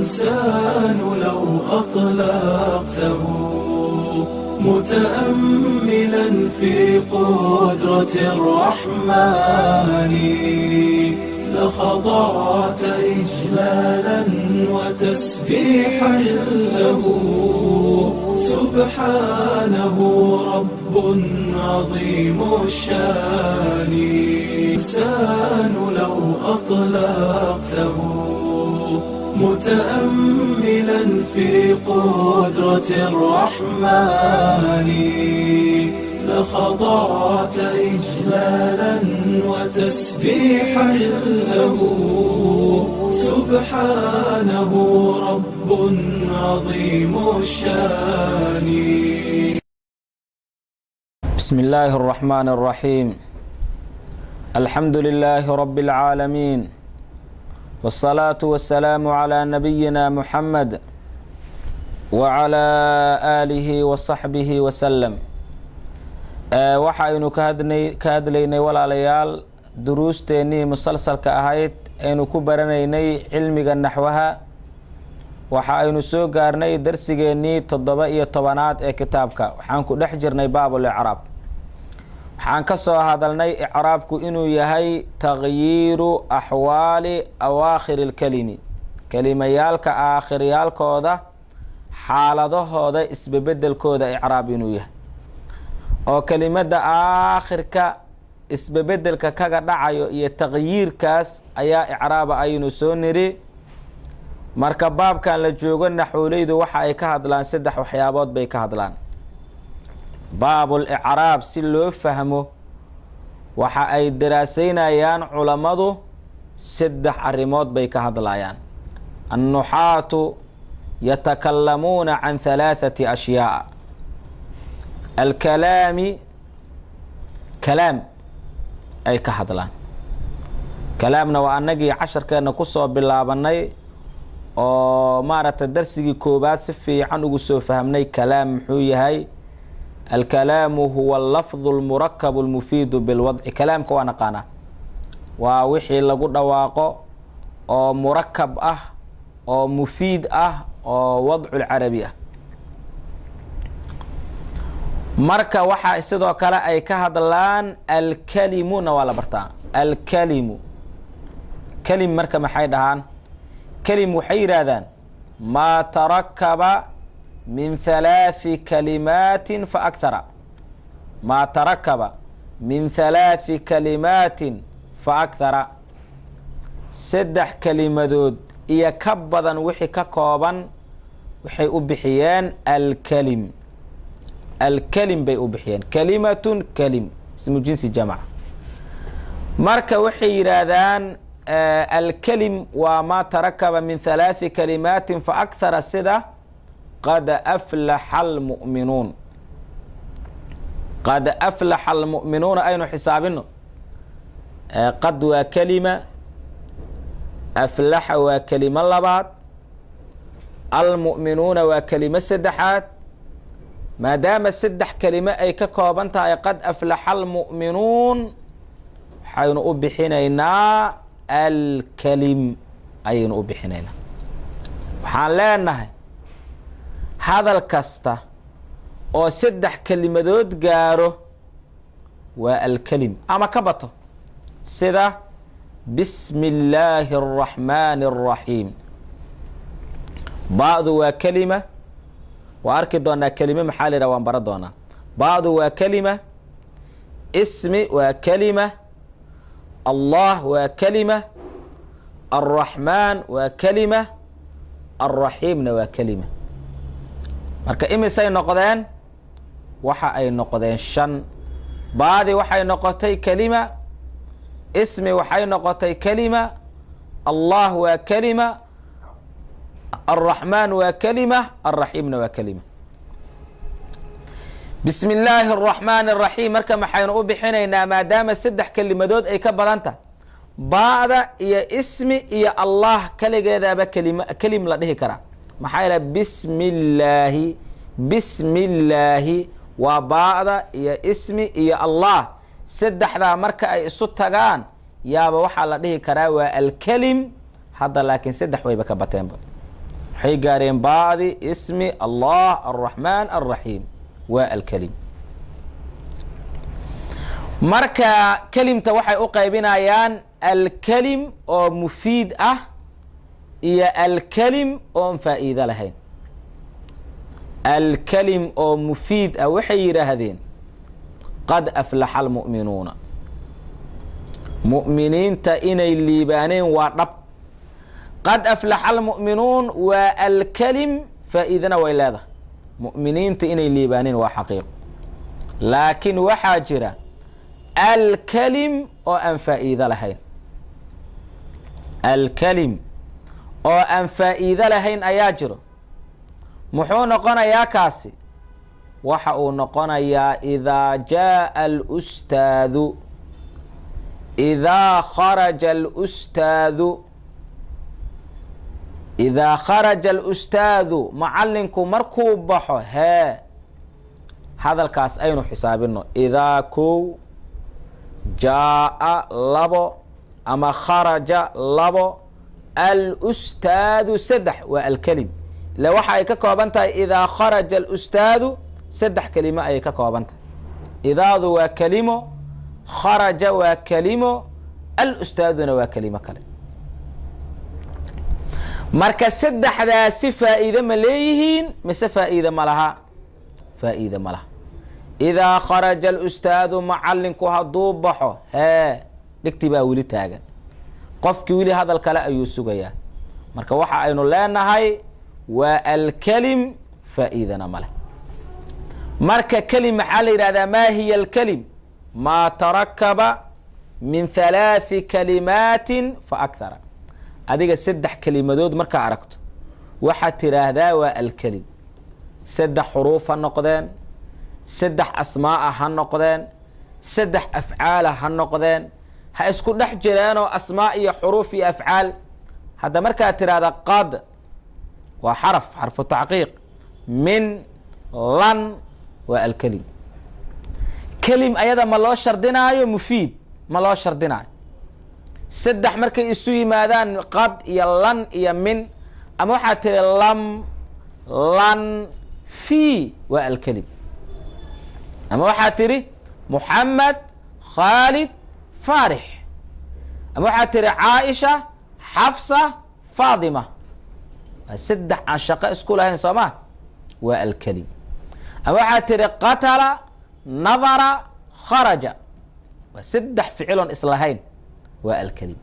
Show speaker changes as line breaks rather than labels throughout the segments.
الإنسان لو أطلقته متأملا في قدرة الرحمن لخضعت إجلالا وتسبيحا له سبحانه رب عظيم الشان. الإنسان لو أطلقته متأملا في قدرة الرحمن لخضعت إجلالا وتسبيحا له سبحانه رب عظيم الشان.
بسم الله الرحمن الرحيم. الحمد لله رب العالمين، والصلاة والسلام على نبينا محمد وعلى آله وصحبه وسلم. waxaynu ka hadlaynay walaalayaal duruusteennii musalsalka ahayd aynu ku baranaynay cilmiga naxwaha. waxa aynu soo gaarnay darsigeennii 17aad ee kitaabka. waxaan ku dhex jirnay baabul icraab. waxaan ka soo hadalnay icraabku inuu yahay tagyiiru axwaali awaakhiri lkelimi, kelimayaalka aakhiriyaalkooda xaaladahooda isbebedelkooda icraab inuu yahay, oo kelimada aakhirka isbebedelka kaga dhacayo iyo tagyiirkaas ayaa icraaba aynu soo niri. marka baabkan la joogo naxwoleydu waxa ay ka hadlaan 3 waxyaabood bay ka hadlaan. baabul icraab si loo fahmo waxa ay daraasaynayaan culammadu 3 arrimood bay ka hadlayaan. annuxaatu yatakallamuuna can 3 ashyaa. alkalaami kalaam ay ka hadlaan. kalaamna waa anagii casharkeena kusoo bilaabanay oo maaragtay darsigii koobaad si fiican ugu soo fahmnay kalaam muxuu yahay. alkalaamu huwa allafdu almurakabu almufiidu bilwadci. kalaamka waa naqaanaa, waa wixii lagu dhawaaqo oo murakab ah oo mufiid ah oo wadculcarabi ah. marka waxaa sidoo kale ay ka hadlaan alkalimuna waa la bartaa. alkalimu kelim marka maxay dhahaan? kelim waxay yidhaahdaan maa tarakaba min 3 kalimaatin fa akthara. maa tarakaba min 3 kalimaatin fa akthara. 3 kelimadood iyo ka badan wixii ka kooban waxay u bixiyeen alkalim. alkalim bay u bixiyeen. kalimatun kalim ismu jinsi jamc. marka waxay yidhaahdaan alkalim waa maa tarakaba min 3 kalimaatin fa akthara, sida qad aflaxa almu'minuun. qad aflaxa almu'minuuna aynu xisaabino. qad waa kelima, aflaxa waa kelimo labaad, almu'minuuna waa kelimo saddexaad. maadaama 3 kelimo ay ka kooban tahay qad aflaxa almu'minuun, waxaynu u bixinaynaa alkalim ayaynu u bixinaynaa. waxaan leenahay hadal kasta oo 3 kelimadood gaaro waa alkalim ama ka bato, sida bismi illaahi araxmaani araxiim. ba'du waa kelima, waa arki doonaa kelime maxaa la yidhaha waan bara doonaa. ba'du waa kelima, ismi waa kelima, allah waa kelima, alraxmaan waa kelima, alraxiimna waa kelima. marka imisay noqdeen? waxa ay noqdeen 5. ba'di waxay noqotay kelima, ismi waxay noqotay kelima, allah waa kelima, الرحمن waa kelima, الرaحيمna waa kelima. bismi illaahi الرaحmaan الرaحيim marka maxaynu u bixinaynaa maadaama 3 kelimadood ay ka badanta. ba'da iyo ismi iyo allah kaligeedaaba kelim la dhihi karaa. maxaa yeele bismi illaahi, bismi illaahi waa ba'da iyo ismi iyo allah. 3daa marka ay isu tagaan yaaba waxaa la dhihi karaa waa alkelim. hadda laakiin 3 wayba ka bateenba. waxay gaareen baadi ismi allah arraxmaan arraxiim waa alkelim. marka kelimta waxay u qaybinayaan alkelim oo mufiid ah iyo alkelim oon faa'iido lahayn. alkelim oo mufiid ah waxay yidhaahdeen qad aflaxa almu'minuuna, mu'miniinta inay liibaaneen waa dhab. qad aflaxa almu'minuun waa alkelim, faa'iidana way leedahay. mu'miniinta inay liibaaneen waa xaqiiqo, laakiin waxaa jira alkelim oo aan faa'iido lahayn. alkelim oo aan faa'iido lahayn ayaa jiro. muxuu noqonayaa kaasi? waxa uu noqonayaa idaa jaa'a alustaadu, idaa kharaja alustaadu, idaa kharaja alustaadu, macallinku markuu baxo. hee hadalkaas aynu xisaabino. idaa kow, jaa'a labo, ama kharaja labo, alustaadu saddex, waa alkelim. ila waxa ay ka kooban tahay idaa kharaja alustaadu, saddex kelimo ayay ka kooban tahay. idaadu waa kelimo, kharaja waa kelimo, alustaaduna waa kelimo kale. marka saddexdaasi faa'iide ma leeyihiin mise faa'iide ma laha? faa'iide ma laha. idaa kharaja alustaadu, macallinku hadduu baxo. hee dhigti baa weli taagan, qofkii weli hadal kale ayuu sugayaa. marka waxa aynu leenahay waa alkelim, faa'iidana ma leh. marka kelim maxaa la yidhahdaa? maa hiya alkelim? maa tarakaba min halaathi kalimaatin fa akhara. adiga saddex kelimadood markaa aragto waxaad tiraahdaa waa alkelim. saddex xuruuf ha noqdeen, saddex asmaa'a ha noqdeen, saddex afcaala ha noqdeen, ha isku dhex jireenoo asmaa iyo xuruuf iyo afcaal. hadda markaad tiraahda qad waa xaraf, xarfu tacqiiq. min, lan, waa alkelim. kelim ayada ma loo shardinaayo? mufiid ma loo shardinaayo. saddex markay isu yimaadaan qad iyo lan iyo min, ama waxaad tiri lam, lan, fi, waa alkelim. ama waxaad tiri muxamed, khaalid, faarix. ama waxaad tiri caaisha, xafsa, faadima. waa saddex aan shaqo isku lahayn soo ma? waa alkelim. ama waxaad tiri qatala, nadara, kharaja. waa saddex ficiloon islahayn, waa alkelim.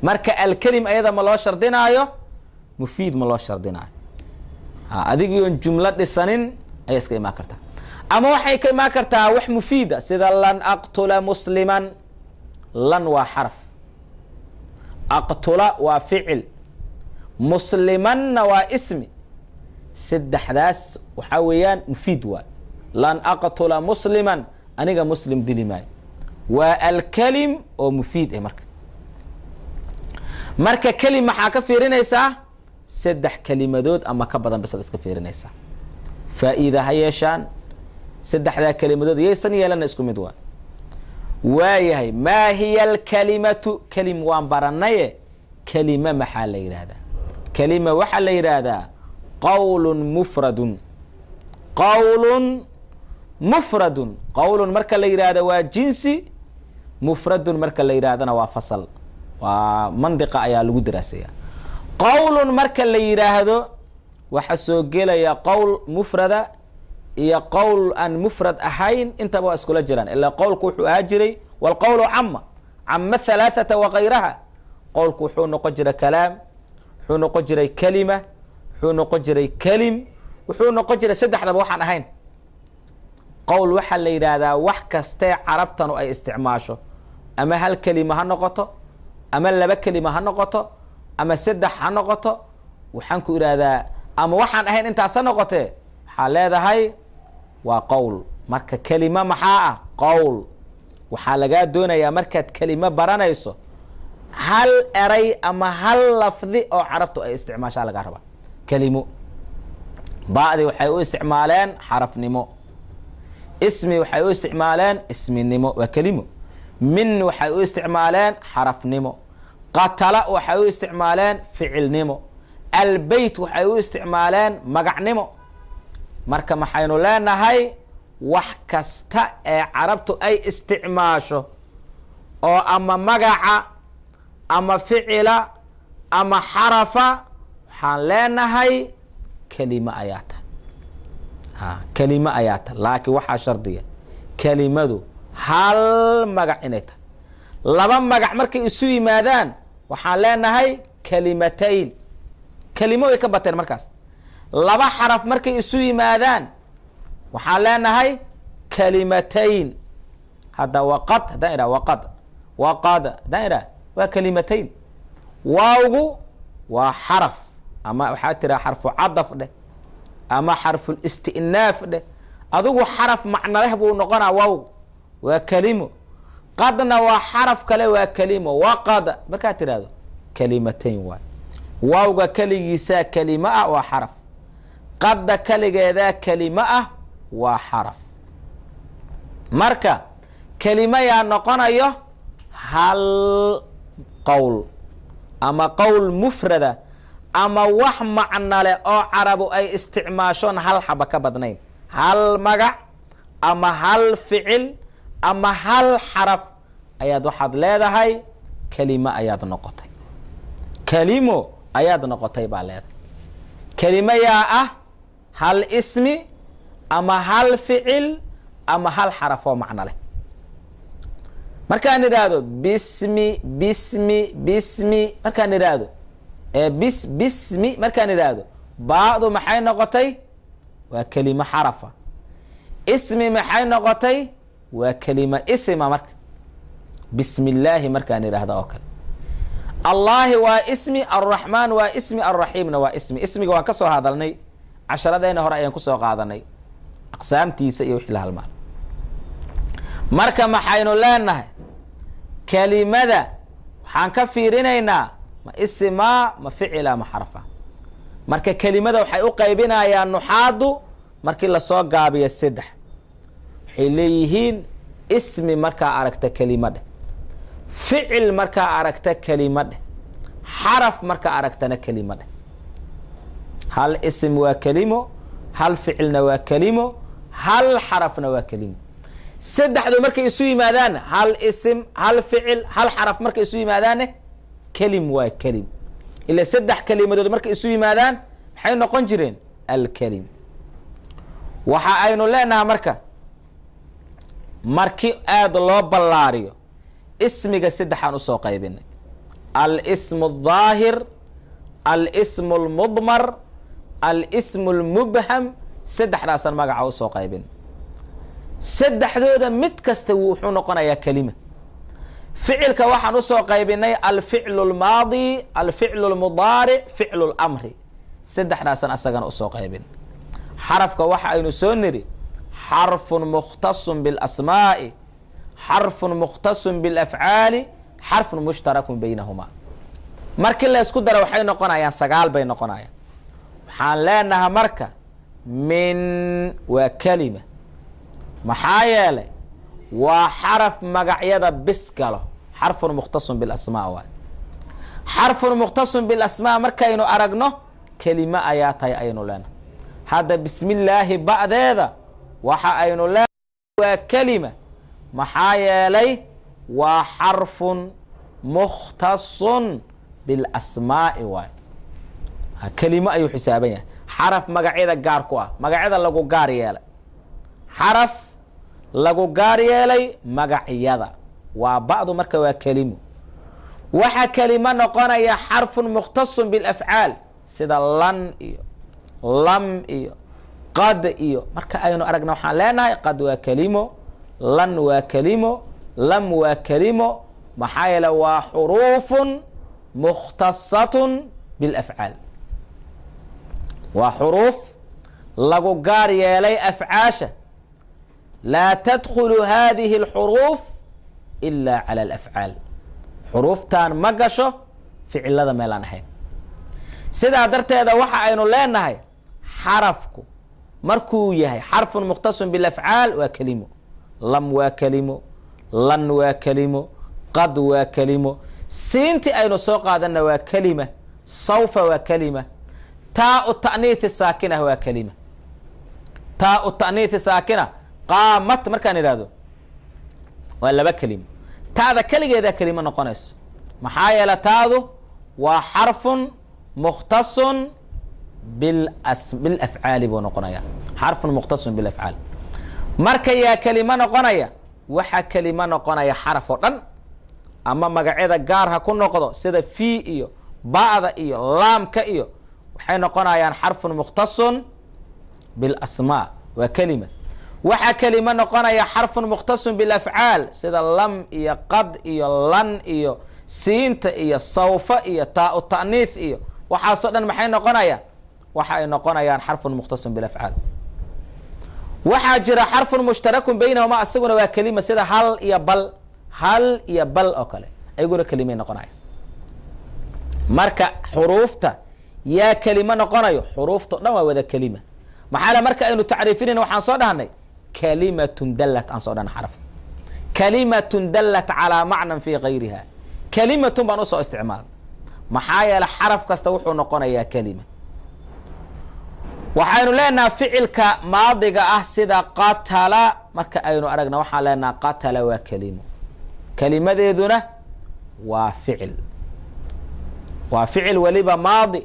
marka alkelim ayada ma loo shardinaayo? mufiid ma loo shardinaayo. adigion jumlo dhisanin ayay iska imaan kartaa. ama waxay ka imaan kartaa wax mufiida sida lan aqtula musliman. lan waa xaraf, aqtula waa ficil, muslimanna waa ismi. saddexdaas waxaa weeyaan mufiid waa. lan aqtula musliman, aniga muslim dili maayo. waa alkelim oo mufiid ah. marka kelim maxaa ka fiirinaysaa? saddex kelimadood ama ka badan basaad iska fiirinaysaa. faa'iida ha yeeshaan saddexdaa kelimadood, yaysan yeelana isku mid waa. waayahay, maa hiya alkalimatu? kelim waan baranaye kelima maxaa la yidhaahdaa? kelima waxaa la yidhaahdaa qawlun mufradun. qawlun mufradun. qawlun marka la yidhaahdo waa jinsi, mufradun marka la yidhaahdana waa fasal, waa mandiqa ayaa lagu daraasaya. qawlun marka la yidhaahdo waxa soo gelaya qowl mufrada iyo qowl aan mufrad ahayn, intaba waa iskula jiraan. ilaa qowlku wuxuu ahaa jiray walqowlu cama halaathata wakayraha. qowlku wuxuu noqon jiray kalaam, wuxuu noqon jiray kelima, wuxuu noqon jiray kelim, wuxuu noqon jiray saddexdaba waxaan ahayn. qowl waxaa la yidhaahdaa wax kastee carabtanu ay isticmaasho, ama hal kelima ha noqoto, ama laba kelima ha noqoto, ama saddex ha noqoto. waxaan ku idhaahdaa ama waxaan ahayn intaas ha noqotee, waxaa leedahay waa qowl. marka kelima maxaa ah? qowl. waxaa lagaa doonayaa markaad kelimo baranayso hal eray ama hal lafdi oo carabtu ay isticmaashaa lagaa rabaa. kelimo ba'di waxay u isticmaaleen xarafnimo, ismi waxay u isticmaaleen isminimo, waa kelimo. min waxay u isticmaaleen xarafnimo, qatala waxay u isticmaaleen ficilnimo, albeyt waxay u isticmaaleen magacnimo. marka maxaynu leenahay wax kasta ee carabtu ay isticmaasho oo ama magaca ama ficila ama xarafa waxaan leenahay kelimo ayaa tahay. kelimo ayaa tahay, laakiin waxaa shardiya kelimadu hal magac inay tahay. laba magac markay isu yimaadaan waxaan leenahay kelimatayn. kelimo way ka bateen markaas. laba xaraf markay isu yimaadaan waxaan leenahay kelimatayn. hadda waqad haddaan idhaha waqad waqad haddaan idhaha waa kelimatayn. waawgu waa xaraf ama waxaa tiraa xarfu cadaf dheh ama xarful istinaaf dheh. adigu xaraf macno leh buu noqonaa waawgu, waa kelimo. qadna waa xaraf kale, waa kelimo. waqad markaad tidhaahdo kelimatayn waay. waawga keligiisaa kelimo ah waa xaraf. qadda keligeedaa kelimo ah waa xaraf. marka kelimo yaa noqonayo hal qowl ama qowl mufrada ama wax macno leh oo carabu ay isticmaashoon hal xaba ka badnayn. hal magac ama hal ficil ama hal xaraf ayaad waxaad leedahay kelimo ayaad noqotay. kelimo ayaad noqotay baa leedahay. kelimo yaa ah hal ismi ama hal ficil ama hal xaraf oo macno leh. markaan idhaahdo bismi bismi bismi markaan idhaahdo bismi markaan idhaahdo baadu maxay noqotay? waa kelimo xarafa. ismi maxay noqotay? waa kelimo isma. marka bismi illaahi markaan idhaahdo oo kale. allahi waa ismi, alraxmaan waa ismi, alraxiimna waa ismi. ismiga waan ka soo hadalnay, casharadeena hore ayaan kusoo qaadanay aqsaamtiisa iyo wixii la halmaan. marka maxaynu leenahay kelimada waxaan ka fiirinaynaa ma isimaa ma ficila ma xarafa. marka kelimada waxay u qaybinayaan nuxaadu markii lasoo gaabiyo 3. waxay leeyihiin ismi markaa aragta kelimo dheh, ficil markaa aragta kelimo dheh, xaraf markaa aragtana kelimo dheh. hal ism waa kelimo, hal ficilna waa kelimo, hal xarafna waa kelimo. 3du markay isu yimaadaan hal ism hal ficil hal xaraf markay isu yimaadaanne kelim waa kelim. ila 3 kelimadood markay isu yimaadaan maxay noqon jireen? alkelim. waxa aynu leenahay marka markii aad loo ballaariyo ismiga 3aan usoo qaybinay: alsmu الظaahir, alsmu اlmudmar, alsmu اlmubham. 3daasaan magaca usoo qaybinay. 3dooda mid kasta wuxuu noqonayaa kelima. ficilka waxaan usoo qaybinay alficlu اlmaadi, alficlu اlmudaaric, ficlu اlamri. 3daasaan asagana usoo qaybinay. xarafka waxa aynu soo niri xarfun mukhtasun biاlasmaa'i, xarfun mukhtasun biاlafcaali, xarfun mushtarakun baynahumaa. markii la isku daro waxay noqonayaan 9 bay noqonayaan. waxaan leenaha marka min waa kelima. maxaa yeelay waa xaraf magacyada bis galo. xarfun mukhtasun bilasmaa waay. xarfun mukhtasun bilasmaa markaynu aragno kelimo ayaa tahay aynu leenahay. hadda bismi illaahi ba'deeda waxa aynu leenahay waa kelima. maxaa yeelay waa xarfun mukhtasun bilasmaa'i waay. kelimo ayuu xisaaban yahay. xaraf magacyada gaar ku ah, magacyada lagu gaar yeelay. xaraf lagu gaar yeelay magacyada waa ba'du marka waa kelimo. waxa kelimo noqonaya xarfun mukhtasun biاlafcaal sida lan iyo lam iyo qad iyo. marka aynu aragna waxaan leenahay qad waa kelimo, lan waa kelimo, lam waa kelimo. maxaa yeele waa xuruufun mukhtasatun biاlafcaal. waa xuruuf lagu gaar yeelay afcaasha. laa tadkhulu hadihi اlxuruuf ila cala alafcaal. xuruuftan ma gasho ficilada meelaan ahayn. sidaa darteeda waxa aynu leenahay xarafku markuu yahay xarfun mukhtasun biاlafcaal waa kelimo. lam waa kelimo, lan waa kelimo, qad waa kelimo. siintii aynu soo qaadanna waa kelima. sawfa waa kelima, taau ta'niithi saakina waa kelima. taau ta'niithi saakina qaamat markaan idhaahdo waa laba kelimo. taada keligeedaa kelimo noqonayso maxaa yeele taadu waa xarfun mukhtasun bilafcaali buu noqonaya. xarfun mukhtasun bilafcaal marka yaa kelimo noqonaya, waxaa kelimo noqonaya xaraf oo dhan ama magacyada gaar ha ku noqdo sida fii iyo ba'da iyo laamka iyo waxay noqonayaan xarfun mukhtasun bilasmaa waa kelima. waxaa kelimo noqonaya xarfun mukhtasun bilafcaal sida lam iyo qad iyo lan iyo siinta iyo sawfa iyo taau ta'niith iyo waxaasoo dhan maxay noqonayaan, waxa ay noqonayaan xarfun mukhtasun bilafcaal. waxaa jira xarfun mushtarakun baynahuma asaguna waa kelima sida hal iyo bal. hal iyo bal oo kale ayaguna kelimay noqonaya. marka xuruufta yaa kelimo noqonayo, xuruufta o dhan waa wada kelima. maxaa le marka aynu tacriifinayna waxaan soo dhahnay kalimatun dallat aan soo dhahna xaraf. kalimatun dallat calaa macnan fii gayriha. kalimatun baan usoo isticmaalna maxaa yeele xaraf kasta wuxuu noqonayaa kelima. waxaynu leenaha ficilka maadiga ah sida qatala marka aynu aragna waxaan leenaha qatala waa kelimo. kelimadeeduna waa ficil. waa ficil weliba maadi.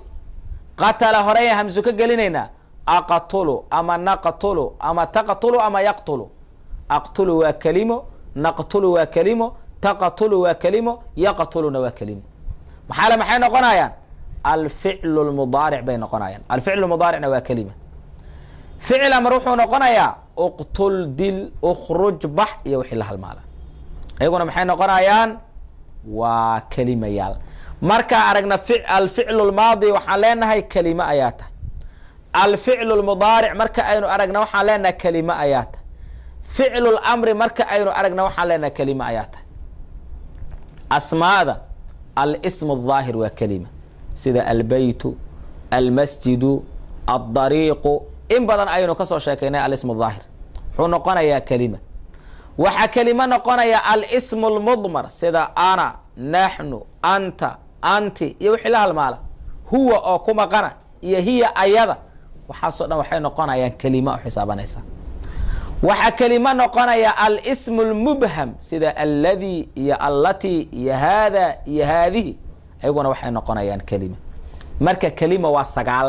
qatala horey hamsu ka gelinaynaa aqtulu ama naqtulu ama taqtulu ama yaqtulu. aqtulu waa kelimo, naqtulu waa kelimo, taqtulu waa kelimo, yaqtuluna waa kelimo. maxaa le maxay noqonayaan alficlu lmudaaric bay noqonayaan. alficlu mudaaricna waa kelima. ficil amar wuxuu noqonayaa uqtul dil ukhruj bax iyo wixii la halmaala ayaguna maxay noqonayaan waa kelimayaal. markaa aragna alficlu lmaadi waxaan leenahay kelimo ayaa tahay. alficlu lmudaaric marka aynu aragna waxaan leenahay kelimo ayaa tahay. ficlu lamri marka aynu aragna waxaan leenahay kelimo ayaa tahay. asmaada alsmu الظaahir waa kelima sida albeytu, almasjidu, aلdariiqu in badan aynu kasoo sheekaynay alismu الظaahir wuxuu noqonayaa kelima. waxaa kelimo noqonaya alsmu اlmudmar sida ana, naxnu, anta, anti iyo wixii la halmaala. huwa oo ku maqana iyo hiya ayada waxaasoo dhan waxay noqonayaan kelima oo xisaabanaysa. waxaa kelimo noqonaya alsmu اlmubham sida alladii iyo allatii iyo haada iyo haadihi ayaguna waxay noqonayaan kelima. marka kelima waa sagaal.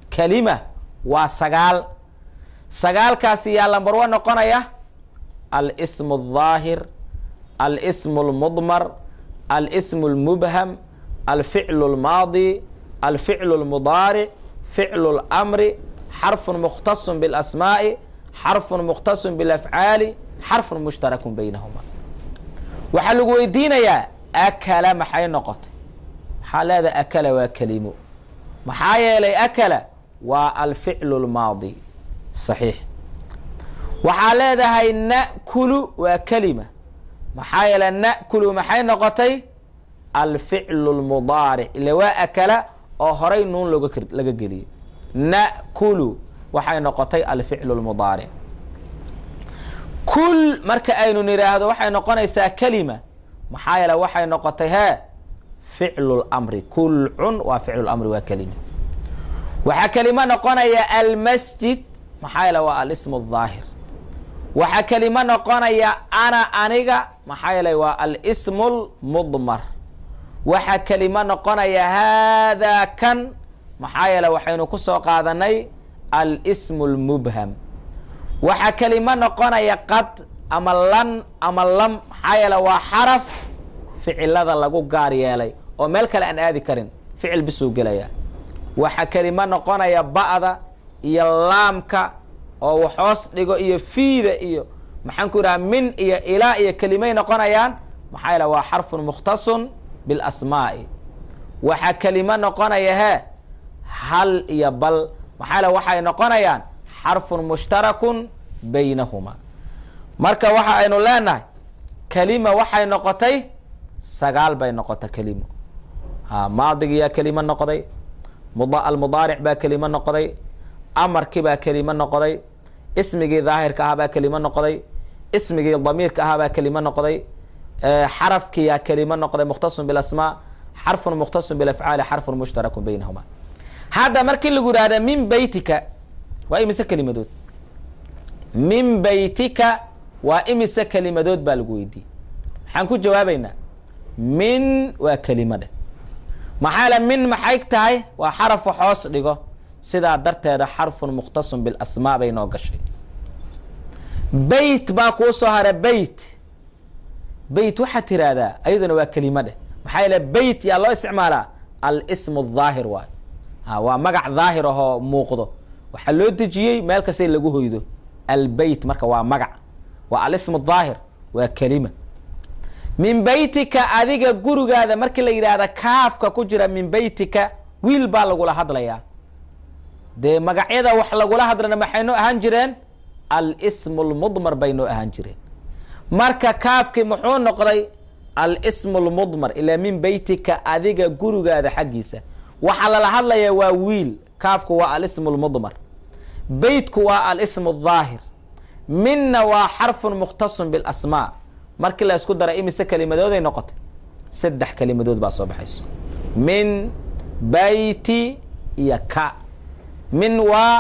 kelima waa sagaal. sagaalkaasi yaa lambar one noqonaya alsmu الظaahir, alsmu اlmudmar, alsmu اlmubham, alficlu اlmaadi, alficlu اlmudaaric, ficlu اlamri, xarfun mukhtasun biاlasmaa'i, xarfun mukhtasun bilafcaali, xarfun mushtarakun baynahuma. waxaa lagu weydiinayaa akala maxay noqotay. waxaa leedahay akala waa kelimo maxaa yeelay akala waa alficlu lmaadi saxiix. waxaa leedahay na'kulu waa kelima maxaa yeelay na'kulu maxay noqotay alficlu lmudaaric ila waa akala oo horay nuun laga geliyay. na'kulu waxay noqotay alficlu lmudaaric. kul marka aynu nidhaahdo waxay noqonaysaa kelima maxaa yeele waxay noqotay hee ficlu lamri. kulcun waa ficlu lamri waa kelima. waxaa kelimo noqonaya almasjid maxaa yeele waa alismu الظaahir. waxaa kelimo noqonaya ana aniga maxaa yeele waa alsmu lmudmar. waxaa kelimo noqonaya haadaa kan maxaa yeele waxaynu ku soo qaadanay alsmu اlmubham. waxaa kelimo noqonaya qad ama lan ama lam maxaa yeele waa xaraf ficilada lagu gaar yeelay oo meel kale aan aadi karin ficil bisuu gelaya. waxaa kelimo noqonaya ba'da iyo laamka oo waxhoos dhigo iyo fiida iyo maxaan ku idhaha min iyo ilaa iyo kelimay noqonayaan maxaa yeele waa xarfun mukhtasun biاlasmaa'i. waxaa kelimo noqonaya hee hal iyo bal maxaa yeele waxay noqonayaan xarfun mushtarakun baynahuma. marka waxa aynu leenahay kelima waxay noqotay sagaal bay noqotay kelimo. maadigiyaa kelimo noqday, almudaaric baa kelimo noqday, amarkii baa kelimo noqday, ismigii daahirka ahaa baa kelimo noqday, ismigii damiirka ahaa baa kelimo noqday, xarafkiyaa kelimo noqday mukhtasun bilasmaa, xarfun mukhtasun bilafcaali, xarfun mushtarakun baynahuma. hadda markii lagu yidhahda min beytika waa imise kelimadood min beytika waa imise kelimadood baa lagu weydiiyey maxaan ku jawaabaynaa min waa kelimade maxaa le min maxay tahay waa xarafu hoos dhigo sidaa darteeda xarfun mukhtasun bilasmaa bay noo gashay beyt baa kuu soo hara beyt waxaad tiraahdaa ayaduna waa kelimadhe maxaa yeele beyt yaa loo isticmaalaa alismu daahir waay waa magac daahir ahoo muuqdo waxaa loo dejiyey meel kastay lagu hoydo albeyt marka waa magac waa alismu daahir waa kelima min beytika adiga gurigaada markii la yidhaahda kaafka ku jira min beytika wiil baa lagula hadlayaa dee magacyada wax lagula hadlana maxay noo ahaan jireen alismu lmudmar bay noo ahaan jireen marka kaafkii muxuu noqday alismu lmudmar ilaa min beytika adiga gurigaada xaggiisa waxaa lala hadlayaa waa wiil kaafku waa alismu lmudmar beytku waa alismu daahir minna waa xarfun mukhtasun bilasmaa markii la isku dara imise kelimadooday noqotay 3 kelimadood baa soo baxayso min beyti iyo ka min waa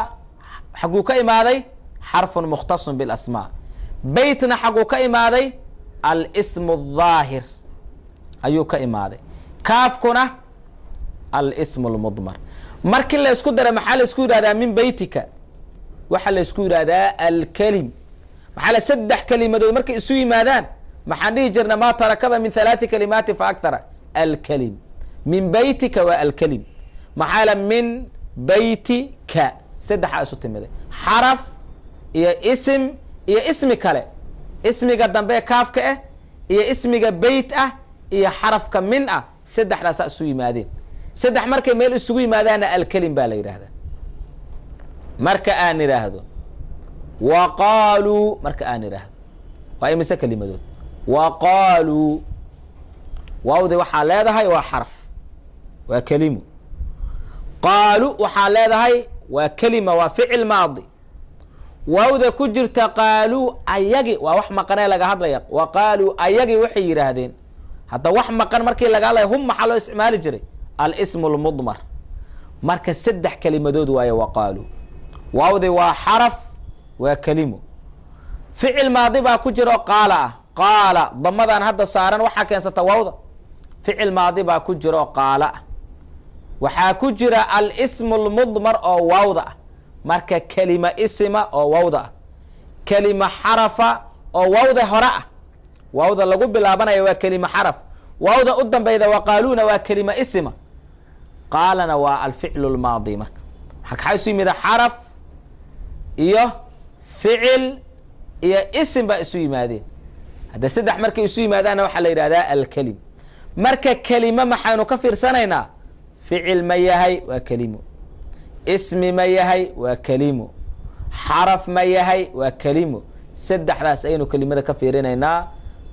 xaguu ka imaaday xarfun mukhtasun bilasmaa beytna xaguu ka imaaday alismu daahir ayuu ka imaaday kaafkuna alismu lmudmar markii la isku dara maxaa la isku yidhahdaa min beytika waxaa la isku yidhahdaa alkelim maxaa la 3 kelimadood markay isu yimaadaan maxaan dhihi jirna maa tarakaba min 3 kalimaati fa aktara alkelim min beytika waa alkelim maxaa la min beytika 3 isu timiday xaraf iyo isim iyo ismi kale ismiga dambe kaafka ah iyo ismiga beyt ah iyo xarafka min ah 3daasa isu yimaadeen 3 markay meel isugu yimaadaana alkelim baa la yidhaahdaa marka aan idhaahdo waqaaluu marka aan idhaahdo waa imise kelimadood waqaaluu waawdi waxaa leedahay waa xaraf waa kelimo qaalu waxaa leedahay waa kelima waa ficil maadi waawda ku jirta qaaluu ayagi waa wax maqanee laga hadlaya wa qaaluu ayagi waxay yidhaahdeen hadda wax maqan markii laga hadlaya hum maxaa loo isticmaali jiray alismu lmudmar marka 3 kelimadood waaye waqaaluu waawdi waa xaraf waa kelimo ficil maadi baa ku jiro qaala ah qaala damadan hadda saaran waxaa keensata waawda ficil maadi baa ku jiro qaala ah waxaa ku jira alismu lmudmar oo waawda ah marka kelima isima oo waawda ah kelima xarafa oo waawda hore ah waawda lagu bilaabanaya waa kelima xaraf waawda u dambeyda waqaaluuna waa kelima isima qaalana waa alficlu lmaadi marka maxaa isu yimida xaraf iyo ficil iyo isim baa isu yimaadeen hadda 3 markay isu yimaadaanna waxaa la yidhahdaa alkelim marka kelima maxaynu ka fiirsanaynaa ficil ma yahay waa kelimo ismi ma yahay waa kelimo xaraf ma yahay waa kelimo 3daas ayaynu kelimada ka fiirinaynaa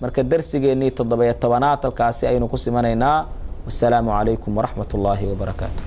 marka darsigeennii 17aad halkaasi ayaynu ku simanaynaa wassalaamu calaykum waraxmat ullaahi wabarakaatu